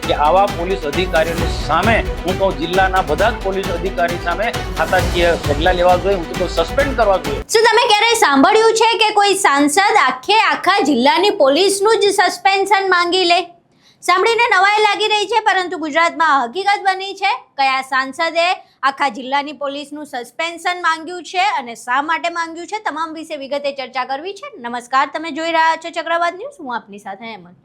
કે આવા પોલીસ અધિકારીઓની સામે હું કહું જિલ્લાના બધા જ પોલીસ અધિકારી સામે ખાતાકીય પગલાં લેવા જોઈએ, હું તો સસ્પેન્ડ કરવા જોઈએ. શું તમે ક્યારેય સાંભળ્યું છે કે કોઈ સાંસદ આખા જિલ્લાની પોલીસનું જ સસ્પેન્શન માંગી લે? સાંભળીને નવાઈ લાગી રહી છે, પરંતુ ગુજરાતમાં હકીકત બની છે. કયા સાંસદે આખા જિલ્લાની પોલીસનું સસ્પેન્શન માંગ્યું છે અને શા માટે માંગ્યું છે, તમામ વિશે વિગતે ચર્ચા કરવી છે. નમસ્કાર, તમે જોઈ રહ્યા છો ચક્રવાત ન્યૂઝ. હું આપની સાથે હેમંત.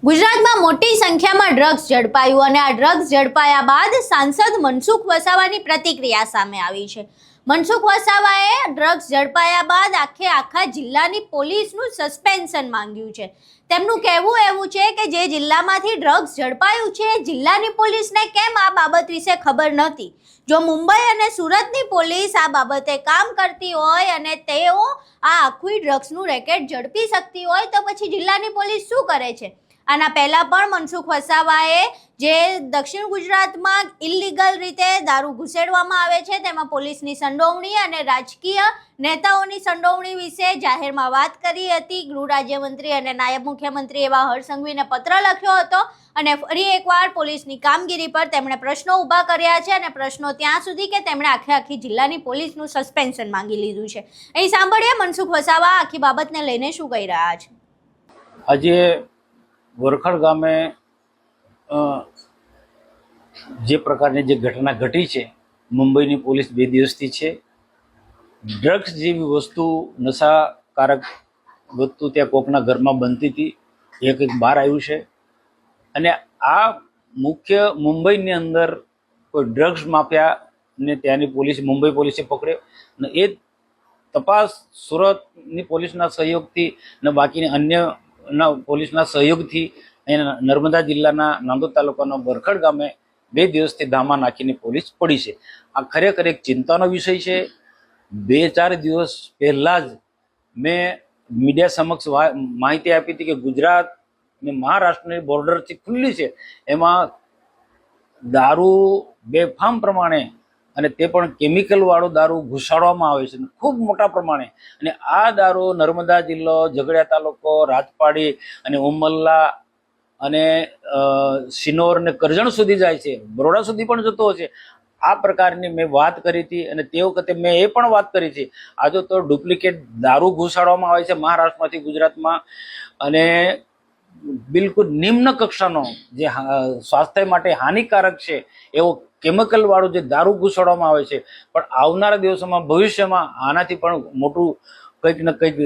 ગુજરાતમાં મોટી સંખ્યામાં ડ્રગ્સ ઝડપાયું અને આ ડ્રગ્સ ઝડપાયા બાદ સાંસદ મનસુખ વસાવાની પ્રતિક્રિયા સામે આવી છે. મનસુખ વસાવાએ ડ્રગ્સ ઝડપાયા બાદ આખા જિલ્લાની પોલીસનું સસ્પેન્શન માંગ્યું છે. તેમનું કહેવું એવું છે કે જે જિલ્લામાંથી ડ્રગ્સ ઝડપાયું છે જિલ્લાની પોલીસને કેમ આ બાબત વિશે ખબર નથી. જો મુંબઈ અને સુરતની પોલીસ આ બાબતે કામ કરતી હોય અને તેઓ આ આખું ડ્રગ્સનું રેકેટ ઝડપી શકતી હોય તો પછી જિલ્લાની પોલીસ શું કરે છે? આના પહેલા પણ મનસુખ વસાવાએ જે દક્ષિણ ગુજરાતમાં ઇલીગલ રીતે દારૂ ઘુસેડવામાં આવે છે તેમાં પોલીસની સંડોવણી અને રાજકીય નેતાઓની સંડોવણી વિશે જાહેરમાં વાત કરી હતી. ગૃહ રાજ્યમંત્રી અને નાયબ મુખ્યમંત્રી એવા હર્ષ સંઘવીને પત્ર લખ્યો હતો અને ફરી એકવાર પોલીસની કામગીરી પર તેમણે પ્રશ્નો ઊભા કર્યા છે અને પ્રશ્નો ત્યાં સુધી કે તેમણે આખી જિલ્લાની પોલીસનું સસ્પેન્શન માંગી લીધું છે. અહીં સાંભળીએ મનસુખ વસાવા આખી બાબતને લઈને શું કહી રહ્યા છે. આજે વરખડ ગામે જે પ્રકારની જે ઘટના ઘટી છે, મુંબઈની પોલીસ 2 દિવસથી છે. ડ્રગ્સ જેવી વસ્તુ, નશાકારક વસ્તુ ત્યાં કોકના ઘરમાં બનતી હતી, એક બહાર આવ્યું છે. અને આ મુખ્ય મુંબઈની અંદર કોઈ ડ્રગ્સ માફિયાને ત્યાંની પોલીસ, મુંબઈ પોલીસે પકડ્યો અને એ તપાસ સુરતની પોલીસના સહયોગથી ને બાકીની અન્ય પોલીસના સહયોગથી અહીંયા નર્મદા જિલ્લાના નાંદોદ તાલુકાના વરખડ ગામે 2 દિવસથી ધામા નાખીને પોલીસ પડી છે. આ ખરેખર એક ચિંતાનો વિષય છે. 2-4 દિવસ પહેલા જ મેં મીડિયા સમક્ષ માહિતી આપી હતી કે ગુજરાત ને મહારાષ્ટ્રની બોર્ડરથી ખુલ્લી છે, એમાં દારૂ બેફામ પ્રમાણે અને તે પણ કેમિકલવાળો દારૂ ઘુસાડવામાં આવે છે ખૂબ મોટા પ્રમાણે. અને આ દારૂ નર્મદા જિલ્લો, ઝઘડિયા તાલુકો, રાજપાડી અને ઉમલ્લા અને સિનોર ને કરજણ સુધી જાય છે, બરોડા સુધી પણ જતો હશે. આ પ્રકારની મેં વાત કરી હતી અને તે વખતે મેં એ પણ વાત કરી હતી આજે તો ડુપ્લિકેટ દારૂ ઘુસાડવામાં આવે છે મહારાષ્ટ્રમાંથી ગુજરાતમાં અને બિલકુલ નિમ્ન કક્ષાનો જે સ્વાસ્થ્ય માટે હાનિકારક છે એવો કેમિકલ વાળું જે દારૂ ઘુસાડવામાં આવે છે. પણ આવનારા દિવસોમાં ભવિષ્યમાં આનાથી પણ મોટું કંઈક ને કંઈક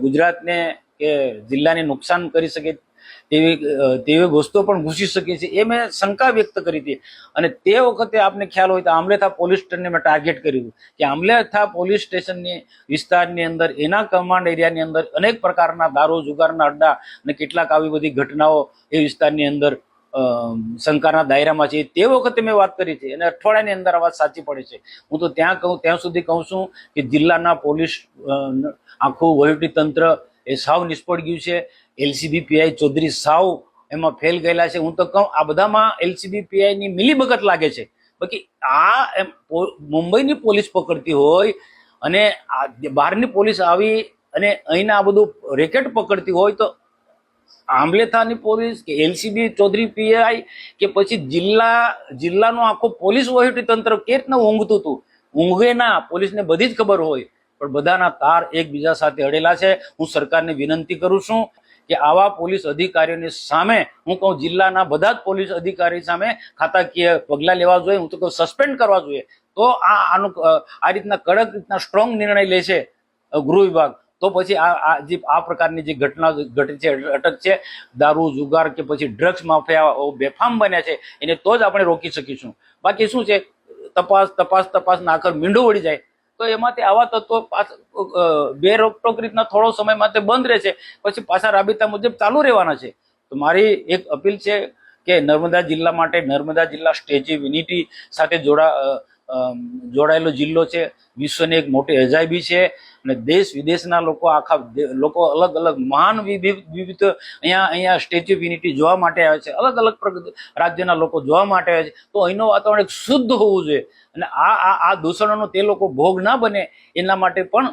ગુજરાતને કે જિલ્લાને નુકસાન કરી શકે તેવી વસ્તુઓ પણ ઘૂસી શકે છે, એ મેં શંકા વ્યક્ત કરી હતી. અને તે વખતે આપને ખ્યાલ હોય તો આમલેથા પોલીસ સ્ટેશનને મેં ટાર્ગેટ કર્યું કે આમલેથા પોલીસ સ્ટેશનની વિસ્તારની અંદર, એના કમાન્ડ એરિયાની અંદર અનેક પ્રકારના દારૂ જુગારના અડ્ડા અને કેટલાક આવી બધી ઘટનાઓ એ વિસ્તારની અંદર શંકાના દાયરામાં છે. તે વખતે મેં વાત કરી છે અને અઠવાડિયાની અંદર આ વાત સાચી પડે છે. હું તો ત્યાં સુધી કહું છું કે જિલ્લાના પોલીસ આખું વહીવટી તંત્ર એ સાવ નિષ્ફળ ગયું છે. LCB PI ચૌધરી સાવ એમાં ફેલ ગયેલા છે. હું તો કહું આ બધામાં LCB PI ની મિલીભગત લાગે છે. બાકી આ મુંબઈની પોલીસ પકડતી હોય અને બહારની પોલીસ આવી અને અહીંના આ બધું રેકેટ પકડતી હોય તો આમલેથાની પોલીસ કે LCB ચૌધરી PI કે પછી જિલ્લાનો આખો પોલીસ વહીવટી તંત્ર કે રીતના ઊંઘતું હતું? ઊંઘે ના, પોલીસને બધી જ ખબર હોય પણ બધાના તાર એકબીજા સાથે અડેલા છે. હું સરકારને વિનંતી કરું છું કે આવા પોલીસ અધિકારીઓની સામે હું કહું જિલ્લાના બધા જ પોલીસ અધિકારી સામે ખાતાકીય પગલાં લેવા જોઈએ, હું તો કહું સસ્પેન્ડ કરવા જોઈએ. તો આ રીતના કડક રીતના સ્ટ્રોંગ નિર્ણય લે છે ગૃહ વિભાગ તો પછી આ પ્રકારની જે ઘટના ઘટી છે, અટક છે, દારૂ જુગાર કે પછી ડ્રગ્સ માફિયા બેફામ બન્યા છે એને તો જ આપણે રોકી શકીશું. બાકી શું છે, તપાસ આખર મીંડું વળી જાય તો એમાંથી આવા તત્વો બે રોકટોક રીતના થોડો સમય માટે બંધ રહેશે, પછી પાછા રાબેતા મુજબ ચાલુ રહેવાના છે. તો મારી એક અપીલ છે કે નર્મદા જિલ્લા માટે, નર્મદા જિલ્લા સ્ટેચ્યુ ઓફ યુનિટી સાથે જોડાયેલો જિલ્લો છે, વિશ્વની એક મોટી અજાયબી છે અને દેશ વિદેશના લોકો અલગ અલગ મહાન વિવિધ અહીંયા સ્ટેચ્યુ ઓફ યુનિટી જોવા માટે આવે છે, અલગ અલગ રાજ્યના લોકો જોવા માટે આવે છે. તો અહીંનું વાતાવરણ શુદ્ધ હોવું જોઈએ અને આ દૂષણોનો તે લોકો ભોગ ના બને એના માટે પણ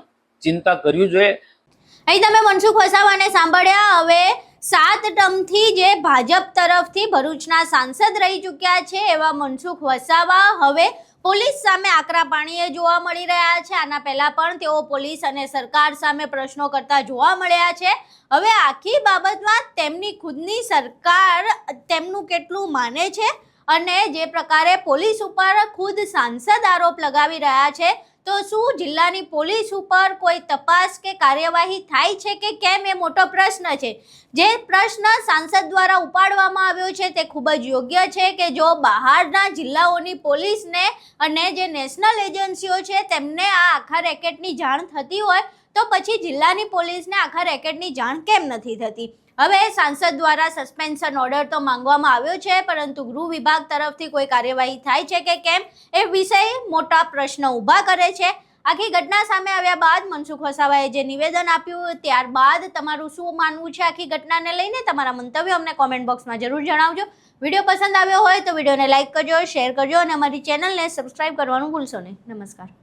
ચિંતા કરવી જોઈએ. અહીં તમે મનસુખ વસાવાને સાંભળ્યા. હવે 7 ટર્મથી જે ભાજપ તરફથી ભરૂચના સાંસદ રહી ચૂક્યા છે એવા મનસુખ વસાવા હવે પોલીસ સામે આકરા પાણીએ જોવા મળી રહ્યા છે. આના પહેલા પણ તેઓ પોલીસ અને સરકાર સામે પ્રશ્નો કરતા જોવા મળ્યા છે. હવે આખી બાબતમાં તેમની ખુદની સરકાર તેમનું કેટલું માને છે અને જે પ્રકારે પોલીસ ઉપર ખુદ સાંસદ આરોપ લગાવી રહ્યા છે, તો શું જિલ્લાની પોલીસ ઉપર કોઈ તપાસ કે કાર્યવાહી થાય છે કે કેમ, એ મોટો પ્રશ્ન છે. જે પ્રશ્ન સાંસદ દ્વારા ઉપાડવામાં આવ્યો છે તે ખૂબ જ યોગ્ય છે કે જો બહારના જિલ્લાઓની પોલીસને અને જે નેશનલ એજન્સીઓ છે તેમને આ આખા રેકેટની જાણ થતી હોય તો પછી જિલ્લાની પોલીસને આખા રેકેટની જાણ કેમ નથી થતી. હવે સાંસદ દ્વારા સસ્પેન્શન ઓર્ડર તો માંગવામાં આવ્યો છે, પરંતુ ગૃહ વિભાગ તરફથી કોઈ કાર્યવાહી થાય છે કે કેમ એ વિષય મોટા પ્રશ્ન ઊભા કરે છે. આખી ઘટના સામે આવ્યા બાદ મનસુખ વસાવાએ જે નિવેદન આપ્યું ત્યારબાદ તમારું શું માનવું છે આખી ઘટનાને લઈને? તમારા મંતવ્યો અમને કોમેન્ટ બોક્સમાં જરૂર જણાવજો. વિડીયો પસંદ આવ્યો હોય તો વિડીયોને લાઇક કરજો, શેર કરજો અને અમારી ચેનલને સબસ્ક્રાઇબ કરવાનું ભૂલશો નહીં. નમસ્કાર.